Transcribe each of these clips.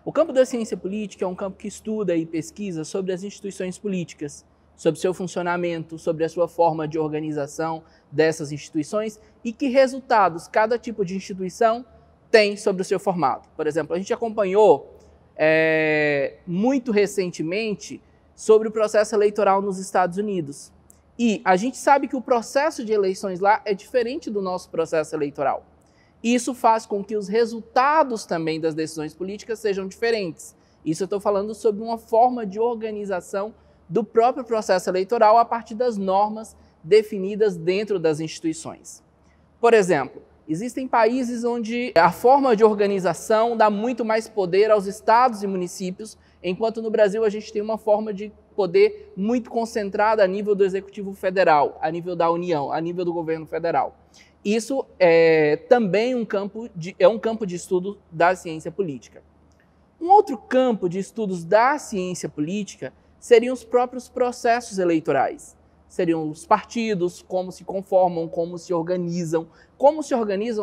O campo da ciência política é um campo que estuda e pesquisa sobre as instituições políticas, sobre seu funcionamento, sobre a sua forma de organização dessas instituições e que resultados cada tipo de instituição tem sobre o seu formato. Por exemplo, a gente acompanhou muito recentemente sobre o processo eleitoral nos Estados Unidos. E a gente sabe que o processo de eleições lá é diferente do nosso processo eleitoral. Isso faz com que os resultados também das decisões políticas sejam diferentes. Isso eu estou falando sobre uma forma de organização do próprio processo eleitoral a partir das normas definidas dentro das instituições. Por exemplo, existem países onde a forma de organização dá muito mais poder aos estados e municípios, enquanto no Brasil a gente tem uma forma de poder muito concentrada a nível do Executivo Federal, a nível da União, a nível do governo federal. Isso é também um campo de estudo da ciência política. Um outro campo de estudos da ciência política seriam os próprios processos eleitorais. Seriam os partidos, como se conformam, como se organizam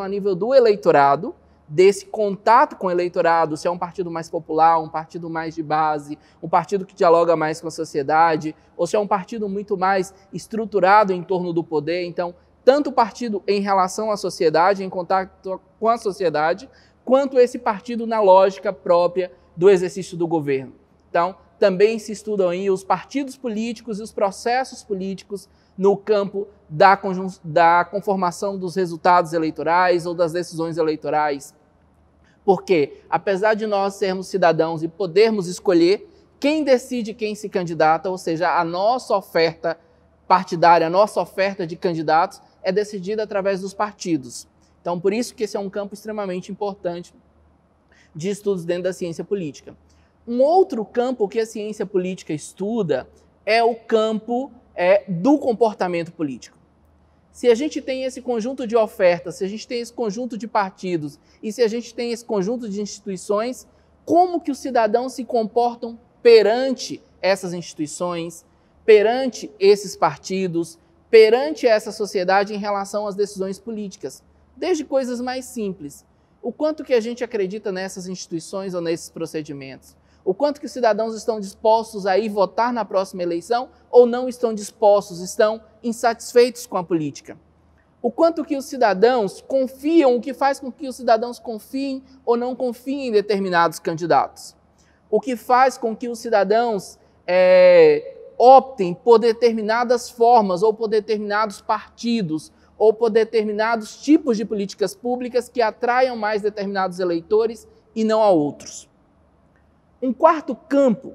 a nível do eleitorado, desse contato com o eleitorado, se é um partido mais popular, um partido mais de base, um partido que dialoga mais com a sociedade, ou se é um partido muito mais estruturado em torno do poder. Então, tanto o partido em relação à sociedade, em contato com a sociedade, quanto esse partido na lógica própria do exercício do governo. Então, também se estudam aí os partidos políticos e os processos políticos no campo da conformação dos resultados eleitorais ou das decisões eleitorais. Porque, apesar de nós sermos cidadãos e podermos escolher, quem decide quem se candidata, ou seja, a nossa oferta partidária, a nossa oferta de candidatos, é decidida através dos partidos. Então, por isso que esse é um campo extremamente importante de estudos dentro da ciência política. Um outro campo que a ciência política estuda é o campo do comportamento político. Se a gente tem esse conjunto de ofertas, se a gente tem esse conjunto de partidos e se a gente tem esse conjunto de instituições, como que os cidadãos se comportam perante essas instituições, perante esses partidos, perante essa sociedade em relação às decisões políticas? Desde coisas mais simples. O quanto que a gente acredita nessas instituições ou nesses procedimentos? O quanto que os cidadãos estão dispostos a ir votar na próxima eleição ou não estão dispostos, estão insatisfeitos com a política? O quanto que os cidadãos confiam, o que faz com que os cidadãos confiem ou não confiem em determinados candidatos? O que faz com que os cidadãos optem por determinadas formas ou por determinados partidos ou por determinados tipos de políticas públicas que atraiam mais determinados eleitores e não a outros? Um quarto campo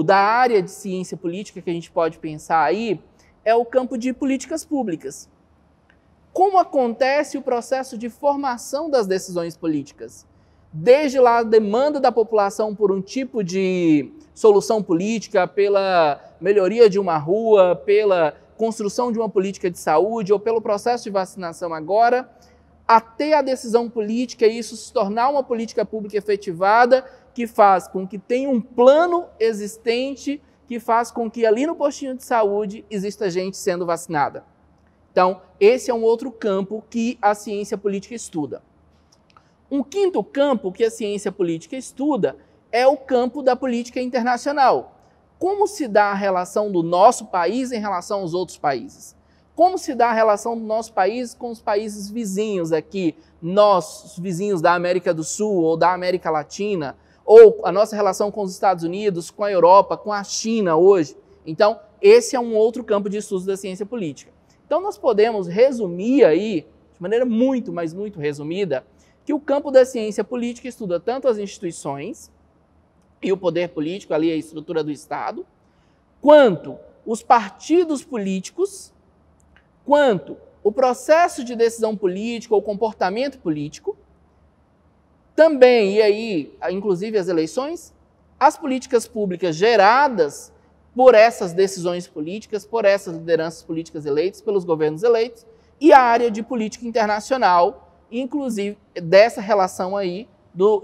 da área de ciência política que a gente pode pensar aí é o campo de políticas públicas. Como acontece o processo de formação das decisões políticas? Desde lá a demanda da população por um tipo de solução política, pela melhoria de uma rua, pela construção de uma política de saúde ou pelo processo de vacinação agora, até a decisão política e isso se tornar uma política pública efetivada que faz com que tenha um plano existente, que faz com que ali no postinho de saúde exista gente sendo vacinada. Então, esse é um outro campo que a ciência política estuda. Um quinto campo que a ciência política estuda é o campo da política internacional. Como se dá a relação do nosso país em relação aos outros países? Como se dá a relação do nosso país com os países vizinhos aqui, nós, os vizinhos da América do Sul ou da América Latina, ou a nossa relação com os Estados Unidos, com a Europa, com a China hoje? Então, esse é um outro campo de estudos da ciência política. Então, nós podemos resumir aí, de maneira muito, mas muito resumida, que o campo da ciência política estuda tanto as instituições e o poder político, ali a estrutura do Estado, quanto os partidos políticos, quanto o processo de decisão política ou comportamento político, também, e aí, inclusive as eleições, as políticas públicas geradas por essas decisões políticas, por essas lideranças políticas eleitas, pelos governos eleitos, e a área de política internacional, inclusive dessa relação aí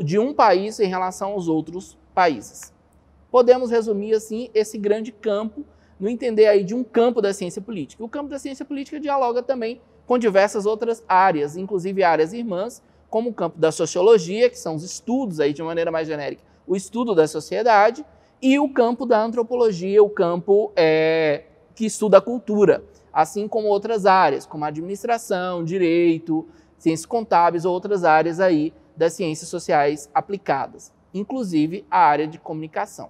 de um país em relação aos outros países. Podemos resumir assim esse grande campo, no entender aí de um campo da ciência política. O campo da ciência política dialoga também com diversas outras áreas, inclusive áreas irmãs, como o campo da sociologia, que são os estudos, aí, de maneira mais genérica, o estudo da sociedade, e o campo da antropologia, o campo que estuda a cultura, assim como outras áreas, como administração, direito, ciências contábeis ou outras áreas aí das ciências sociais aplicadas, inclusive a área de comunicação.